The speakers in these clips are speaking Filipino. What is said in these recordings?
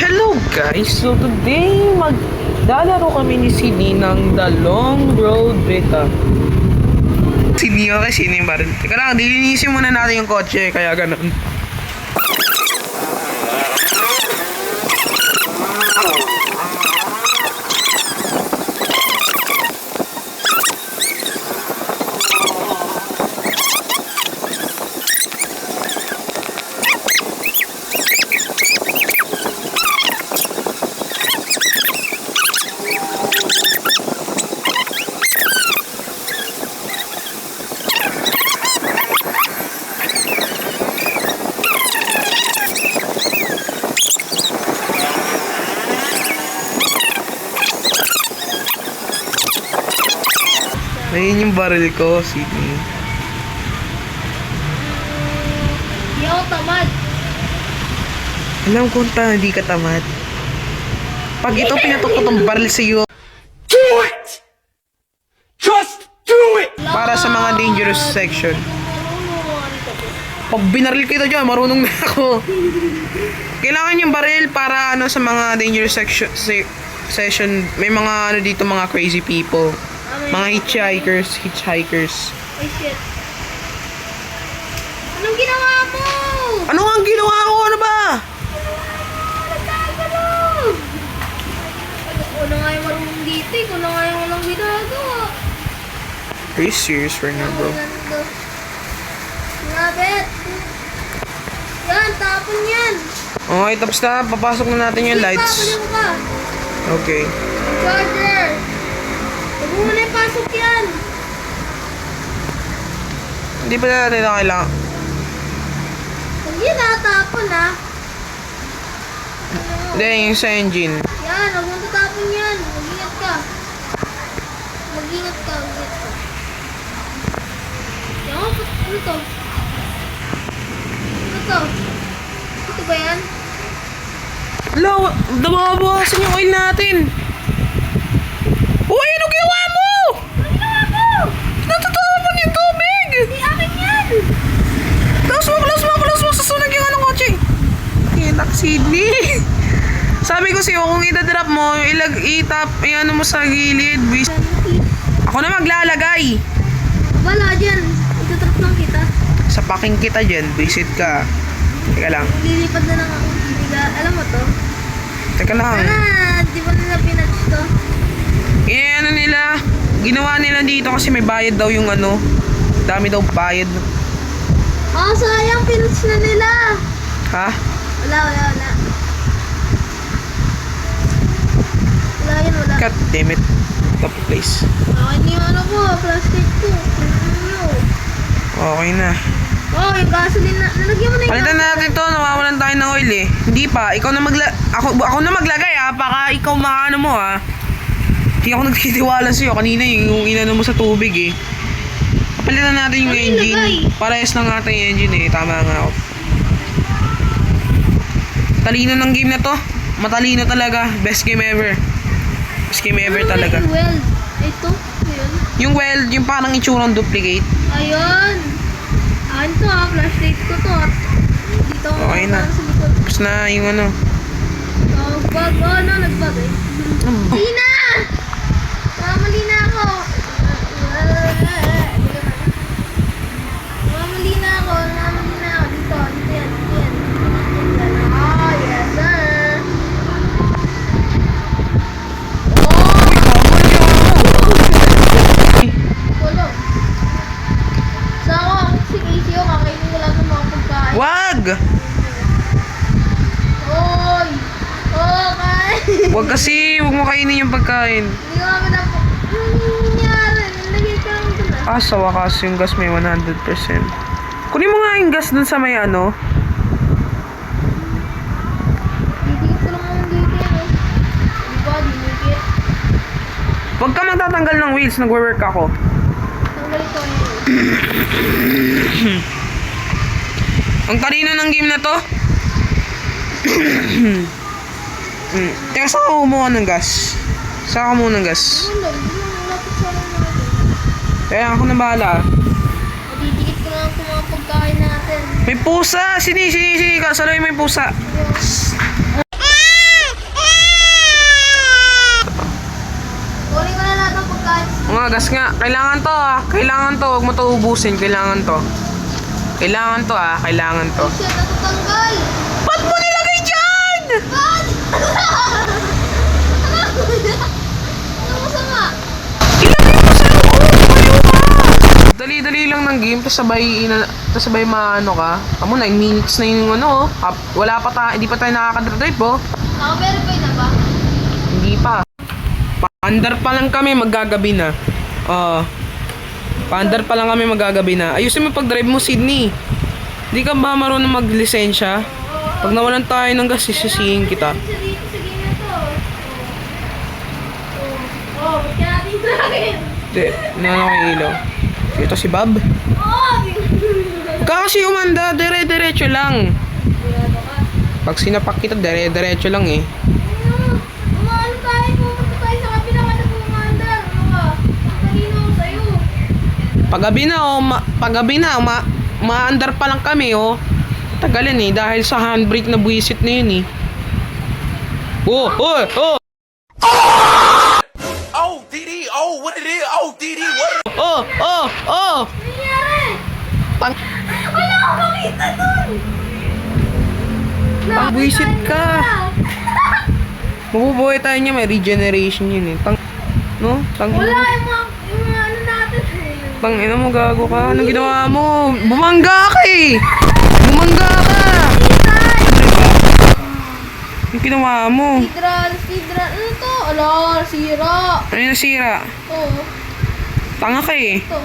Hello guys! So today maglalaro kami ni Sydney ng The Long Road Beta. Sydney kasi Sydney ba rin? Teka lang, dilinisin muna natin yung kotse kaya ganun. Ayun yung baril ko, Sydney. Hindi ako tamad. Alam ko hindi ka tamad. Pag ito pinatok ko tong baril sa iyo. Do it! Just do it! Para sa mga dangerous section. Pag binaril kita dyan, marunong na ako. Kailangan yung baril para sa mga dangerous session. May mga dito, mga crazy people. Mga hitchhikers. Ay, shit. Anong ginawa mo? Ano ang ginawa ko? Ano ba? Nagkagalog! Ako na nga yung marunong dito eh. Kung na nga yung walang ginagawa. Are you serious right now, bro? Ngabet! Yan, tapon yan! Okay, tapos na. Papasok na natin yung lights. Kunin mo ka! Okay. Charger! Huwag mo na ipasok yan! Hindi pa natin na kailangan. Huwag yan natapon ha! Hindi, yung sa engine. Yan, huwag mo tatapon yan! Mag-ingat ka! Mag-ingat ka! Yan, ano to? Ano to? Ito ba yan? Hala, nababawasan yung oil natin. Uy, ano ginawa mo? Ano ginawa mo? Natutulog yung tubig. Hindi akin yan! Close mo. Susunog yung kotse. Kinak, Sydney. Sabi ko sa'yo, kung itadrop mo, itap, mo sa gilid. Ako na maglalagay. Wala dyan. Itutrap lang kita. Sa paking kita dyan, visit ka. Teka lang. Lilipad na lang ako. Alam mo to? Teka lang. Di ba nila pinatch to? Nila, ginawa nila dito kasi may bayad daw yung dami daw bayad. Oh, sayang pinatch na nila. Ha? Wala. Wala. God damn it. Top place. Akin yung plastic ko. Okay na. Oh, yung gasoline na. Nalagyan mo na yung Palitan natin to, nawawalan tayo ng oil eh. Hindi pa, ikaw na ako na maglagay baka ikaw maano mo Hindi ako nagtitiwala sa'yo, kanina yung inano mo sa tubig eh. Palitan natin yung engine. Parehas lang ata yung engine eh, tama nga ako. Talino ng game na to. Matalino talaga, best game ever. Best game ever talaga. Yung weld. Ito, ayun. Yung weld, yung parang itsurang duplicate. Ayun. Akin to flashlight ko to. Dito ako Okay na. sa likod. Tapos na yung Nagbag. Nagbag eh. Mali na! Mali na ako. Mali na ako. Dito yan. Ah, yes sir. Wala. Sa ako, si Casey o kakainin ko lang ng mga pagkain. Wag! Oy! Okay! Wag kasi, wag mo kainin yung pagkain. Hindi ko kami na po. Anong nangyari? Nalagay ka lang ito na. Sa wakas yung gas may 100%. Kunin mo nga yung gas dun sa may Didikit ko lang ang dito eh. Di ba? Didikit. Wag ka magtatanggal ng wheels, nagwo-work ako. Tanggal ito eh. Ang talino ng game na to. Teka, saan ka kumuha ng gas? Saan ka kumuha ng gas? Ano lang? Hindi mo lapit sa lang natin. Kaya ako na bahala. Didikit ko lang sa mga pagkain natin. May pusa! Sini, kasaloy may pusa. Ayun. Gas nga. Kailangan to ah. Kailangan to. Huwag mo to ubusin. Kailangan to. Kailangan to ah. Kailangan to. Siya, natatanggal. Ba't mo nilagay dyan? Ba't? Ano masama? Ilagay mo sa loob. Tumayo ka. Dali-dali lang ng game. Tapos sabay maano ka. Amo 9 minutes na yung ano. Wala pa tayo. Hindi pa tayo nakakadrive oh. Naka-verify na ba? Hindi pa. Paandar pa lang kami, maggagabi na. Paandar pa lang kami, maggagabi na. Ayusin mo pag-drive mo, Sydney. Hindi ka ba marunong mag-lisensya? Pag nawalan tayo ng gas, sisisihin kita. Sa dito, sa game na to. Ba't ka natin sa akin? Hindi, ano kay ilaw. Ito si Bob. Kasi umanda, dire-diretso lang. Pag sinapak kita, dire-diretso lang eh. Umaano tayo, pumunta tayo sa kabila ka na pumandar. Ano ka? Ang talino ko sa'yo. Paggabi na, maandar pa lang kami oh. Tagalin eh, dahil sa handbrake na buwisit na yun eh. Oh! Oh, DD, oh, what it is? Oh, DD, what? Oh! Ano nangyari? Pang... Wala akong makita dun! Pang-buwisit ka! Mabubuhay tayo niya, may regeneration yun eh. No? Wala yung mga ano natin eh. Ina mo, gago ka. Anong ginawa mo? Bumangga ka eh! Bumangga ka! Anong ginawa mo? Sidra. Ano to? Ala, sira. Ano yung nasira? Oo. Tanga ka eh. Ito.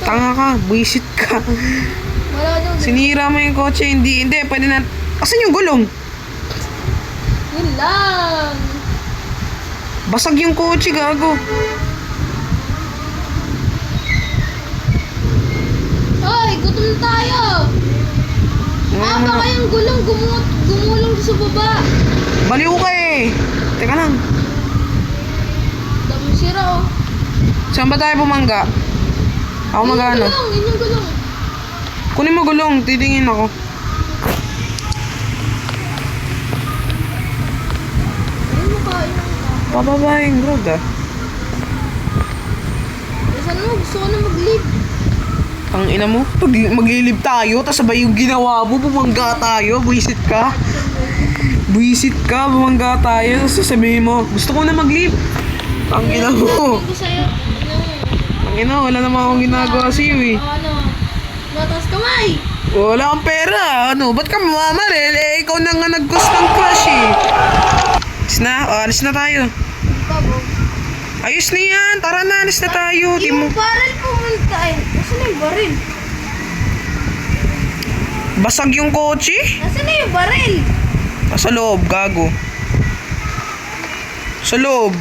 Tanga ka. Buwisit ka. Wala daw. Sinira mo yung kotse. Hindi. Pwede na... Asan yung gulong? Yun lang. Basag yung kotse, gago. Ay, gutom na tayo. Baka yung gulong gumulong sa baba. Baliw ka eh. Teka lang. Dami sira oh. Saan ba tayo bumangga? Ako magano. Yun yung gulong. Kunin mo gulong. Titingin ako. Ayun mo kain lang ka. Pababaeng road ah. Saan mo? Gusto ko na mag-leave. Ang ina mo. Pag mag-ilib tayo, tapos sabay yung ginawa mo, bumangga tayo. Buwisit ka. Bumangga tayo. Tapos sasabihin mo, gusto ko na mag-leave. Ang ina mo. Sabi ko sa'yo. Ang ina, wala naman akong ginagawa sa'yo eh. Ano? Mataas kamay. Wala kang pera. Ano? Ba't ka mamamaril? Eh, ikaw na nga nag-gusto ng crush eh. Alis na tayo. Hindi pa, bro. Ayos na yan. Tara na, alis na tayo. Di mo... Yung baril pumunta eh. Nasaan na yung baril? Basag yung kotse? Nasaan na yung baril? Sa loob, gago. Sa loob.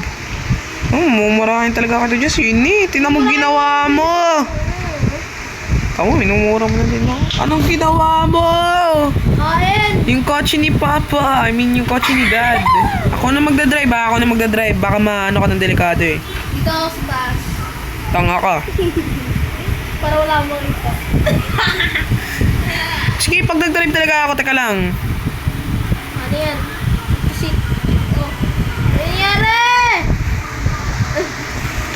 Mumurahin talaga ka dyan, Sini. Tinan mo ginawa mo. Kamu, minumura mo na din ako. Anong ginawa mo? Kain. Yung kotse ni Papa. Yung kotse ni Dad. Ako na magdadrive ha. Baka maano ka ng delikado eh. Dito ako sa taas. Tanga ka. Para wala mo ito. Sige, pag nag-drive talaga ako, teka lang. Ano yan? Kasi, oh. Ano nangyari?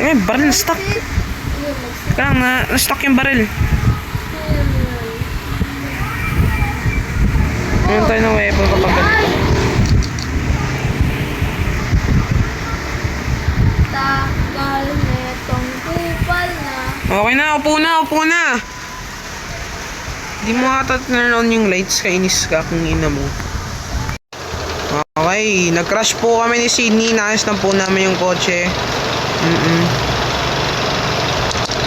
Teka, baril na stuck. Ayun, mag-stick. Teka lang, na-stuck yung baril. Ngayon tayo ng weapon kapag ganito. Tagal netong kupal na. Okay na, upo na. Di mo ata turn on yung lights, kainis ka kung ina mo. Okay, nag-crash po kami ni Sydney. Naayos lang po namin yung kotse.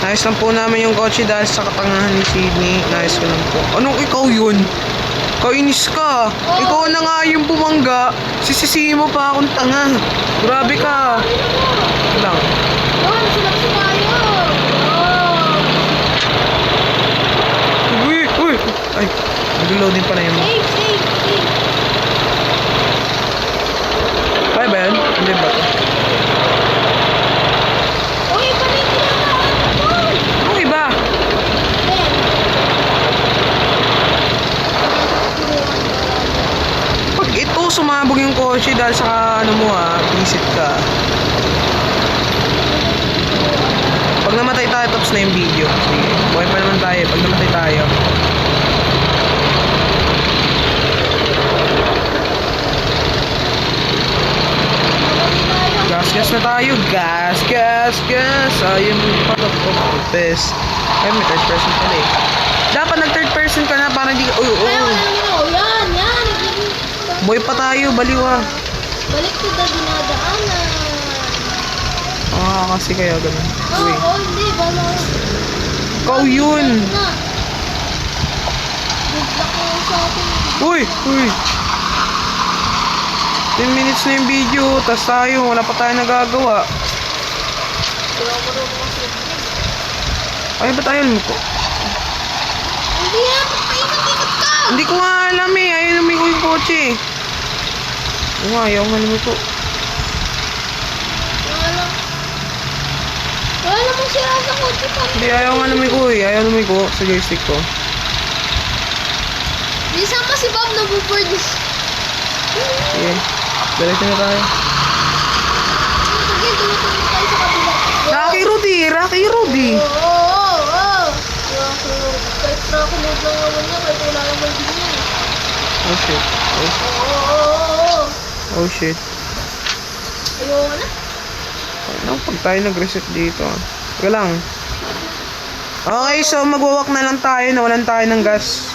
Naayos lang po namin yung kotse dahil sa katangahan ni Sydney. Naayos ko lang po. Anong ikaw yun? Kainis ka. Ikaw na nga yung bumangga. Sisisihin mo pa akong tanga. Grabe ka. Lang. Oh, sila tayo. Uy! Ay, nag-loading pa na yun. Safe. Kaya ba yan? Hindi ba ito? Uy, palit na ako. Ang iba. Pag ito, sumabog yung kotse dahil sa ano mo visit ka. Pag namatay tayo, tapos na yung video. Sige, buhay pa naman tayo. Pag namatay tayo. Gas na tayo. Gas. Ayun pa to. Best. Ay, may third person pala eh. Dapat nag-third person ka na para di ka... Kaya wala mo. Yan. Boy pa tayo, baliw ah. Balik to the dinadaanan. Kasi kaya ganun. Uy. Hindi. Bala. Ikaw yun. Bigla ko sa akin. Uy. 10 minutes na yung video, tas tayo, wala pa tayo nagagawa. Ay, ba't ayaw mo ko? Hindi yan. Paikot-ikot ka. Hindi ko nga alam eh, ayaw namin ko yung kotse. Oo nga, ayaw nga namin ko. Wala namang sira sa kotse pa. Hindi, ayaw nga namin ko eh, ayaw namin ko sa joystick ko. Di sama si Bob na bubord. Sige, diretso na tayo. Sige, dumating tayo sa kabila. Rocky Rudy. Oo. Kahit nakakulog lang naman niya, kahit wala naman din niya. Oh shit. Oo. Oh shit. Ayoko na. Ano, pag tayo nag-reset dito. Teka lang. Okay, so magwawak na lang tayo, nawalan tayo ng gas.